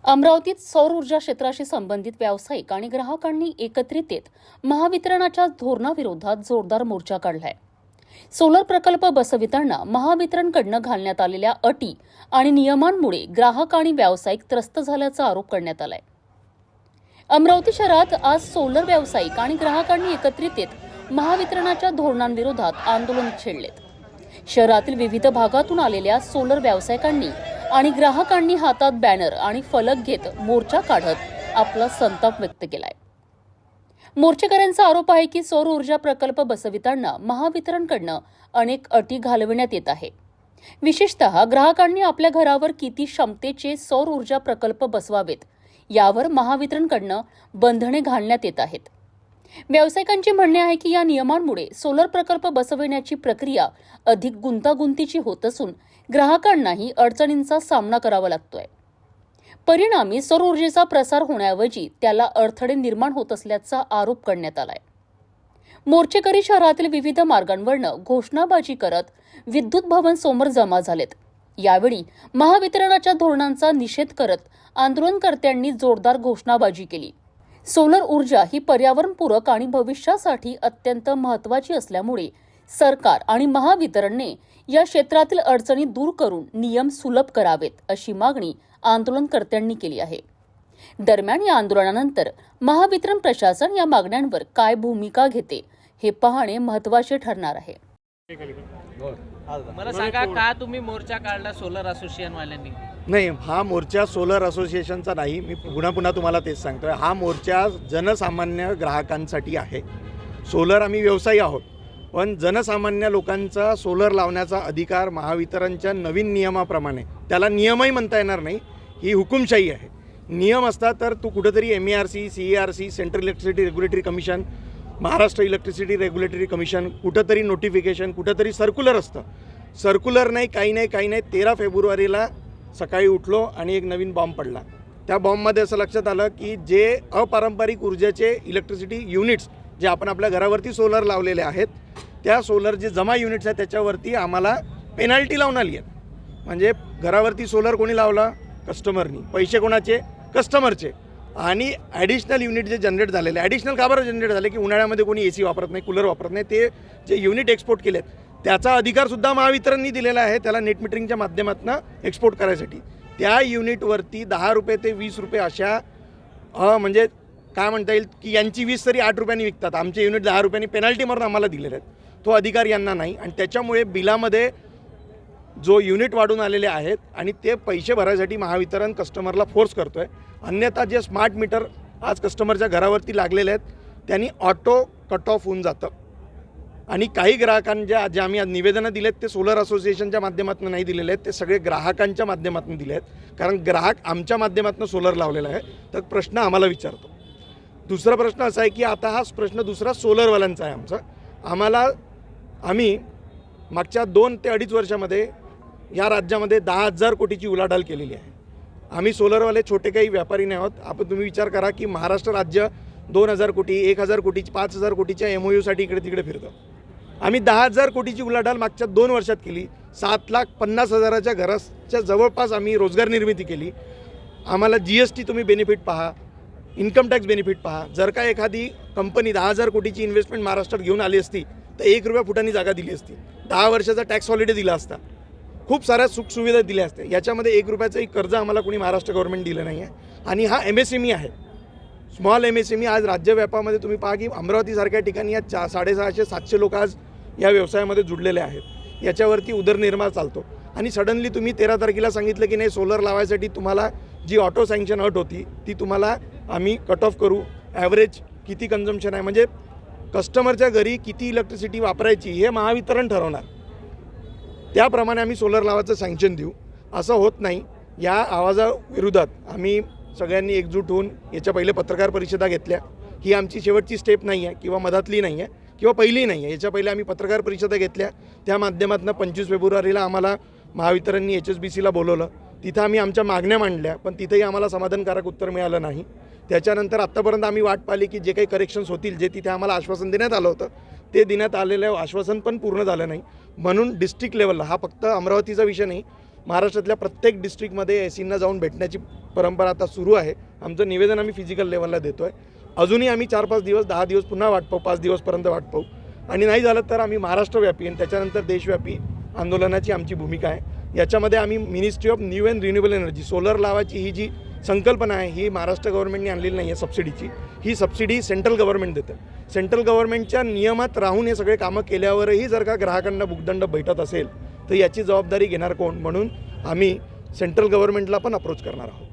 अमरावतीत सौर ऊर्जा क्षेत्राशी संबंधित व्यावसायिक आणि ग्राहकांनी एकत्रित येत महावितरणाच्या धोरणाविरोधात जोरदार मोर्चा काढलाय। सोलर प्रकल्प बसविताना महावितरणकडून घालण्यात आलेल्या अटी आणि नियमांमुळे ग्राहक आणि व्यावसायिक त्रस्त झाल्याचा आरोप करण्यात आलाय। अमरावती शहरात आज सोलर व्यावसायिक आणि ग्राहकांनी एकत्रित येत महावितरणाच्या धोरणांविरोधात आंदोलन छेडलेत। शहरातील विविध भागातून आलेल्या सोलर व्यावसायिकांनी आणि ग्राहकांनी हातात बॅनर आणि फलक घेत मोर्चा काढत आपला संताप व्यक्त केलाय। मोर्चेकऱ्यांचा आरोप आहे की सौर ऊर्जा प्रकल्प बसविताना महावितरणकडून अनेक अटी घालविण्यात येत आहे। विशेषतः ग्राहकांनी आपल्या घरावर किती क्षमतेचे सौर ऊर्जा प्रकल्प बसवावेत यावर महावितरणकडून बंधने घालण्यात येत आहेत। व्यावसायिकांचे म्हणणे आहे की या नियमांमुळे सोलर प्रकल्प बसविण्याची प्रक्रिया अधिक गुंतागुंतीची होत असून ग्राहकांनाही अडचणींचा सामना करावा लागतोय। परिणामी सौर ऊर्जेचा प्रसार होण्याऐवजी त्याला अडथळे निर्माण होत असल्याचा आरोप करण्यात आलाय। मोर्चेकरी शहरातील विविध मार्गांवरनं घोषणाबाजी करत विद्युत भवन समोर जमा झालेत। यावेळी महावितरणाच्या धोरणांचा निषेध करत आंदोलनकर्त्यांनी जोरदार घोषणाबाजी केली। सोलर ऊर्जा ही पर्यावरणपूरक आणि भविष्यासाठी अत्यंत महत्त्वाची असल्यामुळे सरकार आणि महावितरणने या क्षेत्रातील अडचणी दूर करून नियम सुलभ करावेत अशी मागणी आंदोलनकर्त्यांनी केली आहे। दरम्यान या आंदोलनानंतर महावितरण प्रशासन या मागण्यांवर काय भूमिका घेते हे पाहणे महत्त्वाचे ठरणार आहे। मला सांगा, का तुम्ही मोर्चा काढला सोलर असोसिएशन वाल्यांनी? नाही, हा मोर्चा सोलर असोसिएशनचा नाही। मी पुन्हा तुम्हाला तेच सांगतोय, हा मोर्चा जनसामान्य ग्राहकांसाठी आहे। सोलर आम्ही व्यवसायी आहोत, पण जनसामान्य लोकांचा सोलर लावण्याचा अधिकार महावितरणच्या नवीन नियमाप्रमाणे, त्याला नियमही म्हणता येणार नाही, ही हुकुमशाही आहे। नियम असता तर तू कुठेतरी MERC, CERC, central electricity regulatory commission, Maharashtra electricity regulatory commission, कुठंतरी नोटिफिकेशन, कुठंतरी सर्क्युलर असतं। सर्क्युलर नाही, काही नाही। 13 फेब्रुवारीला सकाळी उठलो आणि एक नवीन बॉम्ब पडला। त्या बॉम्बमध्ये असं लक्षात आलं की जे अपारंपरिक ऊर्जेचे इलेक्ट्रिसिटी युनिट्स जे आपण आपल्या घरावरती सोलर लावलेले आहेत, त्या सोलर जे जमा युनिट्स आहेत त्याच्यावरती आम्हाला पेनल्टी लावून आली आहे। म्हणजे घरावरती सोलर कोणी लावला? कस्टमरनी। पैसे कोणाचे? कस्टमरचे। आणि ॲडिशनल युनिट जे जनरेट झालेले, ॲडिशनल का बरं जनरेट झाले? की उन्हाळ्यामध्ये कोणी AC वापरत नाही, कूलर वापरत नाही, ते जे युनिट एक्सपोर्ट केलेत त्याचा अधिकारसुद्धा महावितरणनी दिलेला आहे, त्याला नेट मीटरिंगच्या माध्यमातून एक्सपोर्ट करायसाठी। त्या युनिटवरती 10 रुपये ते 20 रुपये अशा म्हणजे काय म्हणता येईल की यांची 20 तरी 8 रुपयांनी विकतात, आमचे युनिट 10 रुपयांनी पेनल्टी मारून आम्हाला दिलेले आहेत। तो अधिकार यांना नाही आणि त्याच्यामुळे बिलामध्ये जो युनिट वाढून आलेले आहेत आणि ते पैसे भरायसाठी महावितरण कस्टमरला फोर्स करतो आहे। अन्यथा जे स्मार्ट मीटर आज कस्टमरच्या घरावरती लागलेले आहेत त्यांनी ऑटो कट ऑफ होऊन जातं। आणि काही ग्राहकांच्या जे आम्ही आज निवेदनं दिलेत ते सोलर असोसिएशनच्या माध्यमातून नाही दिलेले आहेत, ते सगळे ग्राहकांच्या माध्यमातून दिले आहेत। कारण ग्राहक आमच्या माध्यमातून सोलर लावलेला आहे, तर प्रश्न आम्हाला विचारतो। दुसरा प्रश्न असा आहे की आता हा प्रश्न दुसरा सोलरवाल्यांचा आहे। आम्ही मागच्या 2 ते 2.5 वर्षामध्ये या राज्यामध्ये 10,000 कोटीची उलाढाल केलेली आहे। आम्ही सोलरवाले छोटे काही व्यापारी नाही आहोत। आपण तुम्ही विचार करा की महाराष्ट्र राज्य 2,000 कोटी, 1,000 कोटीची, 5,000 कोटीच्या MOUसाठी इकडे तिकडे फिरतो। आम्ही 10,000 कोटीची उलाढाल मागच्या 2 वर्षात केली। 7,50,000च्या घराच्या जवळपास आम्ही रोजगार निर्मिती केली। आम्हाला GST तुम्ही बेनिफिट पहा, इन्कम टॅक्स बेनिफिट पहा। जर का एखादी कंपनी 10,000 कोटीची इन्व्हेस्टमेंट महाराष्ट्रात घेऊन आली असती तर 1 रुपया फुटांनी जागा दिली असती, 10 वर्षाचा टॅक्स हॉलिडे दिला असता, खूप साऱ्या सुखसुविधा दिल्या असत्या। याच्यामध्ये 1 रुपयाचंही कर्ज आम्हाला कोणी महाराष्ट्र गव्हर्नमेंट दिलं नाही आहे। आणि हा MSME आहे, स्मॉल MSME। आज राज्यव्यापामध्ये तुम्ही पहा की अमरावतीसारख्या ठिकाणी या 650-700 लोक आज या व्यवसायामध्ये जुडलेले आहेत। याच्यावरती उदरनिर्वाह चालतो आणि सडनली तुम्ही 13 तारखेला सांगितलं की नाही, सोलर लावायसाठी तुम्हाला जी ऑटो सँक्शन अट होती ती तुम्हाला आम्ही कट ऑफ करू। ॲव्हरेज किती कन्झम्पशन आहे, म्हणजे कस्टमरच्या घरी किती इलेक्ट्रिसिटी वापरायची हे महावितरण ठरवणार, त्याप्रमाणे आम्ही सोलर लावायचं सँक्शन देऊ। असं होत नाही। या आवाजाविरोधात आम्ही सगळ्यांनी एकजूट होऊन याच्या पहिले पत्रकार परिषदा घेतल्या। ही आमची शेवटची स्टेप नाही आहे किंवा मधातली नाही आहे किंवा पहिली नाही आहे। याच्या पहिले आम्ही पत्रकार परिषदा घेतल्या, त्या माध्यमातून 25 फेब्रुवारीला आम्हाला महावितरणनी HSBCला बोलवलं, तिथं आम्ही आमच्या मागण्या मांडल्या, पण तिथेही आम्हाला समाधानकारक उत्तर मिळालं नाही। त्याच्यानंतर आत्तापर्यंत आम्ही वाट पाहिली की जे काही करेक्शन्स होतील, जे तिथे आम्हाला आश्वासन देण्यात आलं होतं ते देण्यात आलेलं आश्वासन पण पूर्ण झालं नाही। म्हणून डिस्ट्रिक्ट लेवलला, हा फक्त अमरावतीचा विषय नाही, महाराष्ट्रातल्या प्रत्येक डिस्ट्रिक्टमध्ये एसींना जाऊन भेटण्याची परंपरा आता सुरू आहे. आमचं निवेदन आम्ही फिजिकल लेवलला देतो आहे. अजूनही आम्ही 4-5 दिवस 10 दिवस पुन्हा वाट पाहू, 5 दिवसपर्यंत वाट पाहू आणि नाही झालं तर आम्ही महाराष्ट्रव्यापी आणि त्याच्यानंतर देशव्यापी आंदोलनाची आमची भूमिका आहे. याच्यामध्ये आम्ही ministry of new and renewable energy solar लावायची ही जी संकल्पना आहे ही महाराष्ट्र गव्हर्नमेंटने आणलेली नाही आहे सबसिडीची. ही सबसिडी सेंट्रल गव्हर्नमेंट देतं. सेंट्रल गव्हर्नमेंटच्या नियमात राहून हे सगळे कामं केल्यावरही जर का ग्राहकांना भुगदंड भेटत असेल तर याची जबाबदारी घेणार कोण? म्हणून आम्ही सेंट्रल गव्हर्नमेंटला पण अप्रोच करणार आहोत.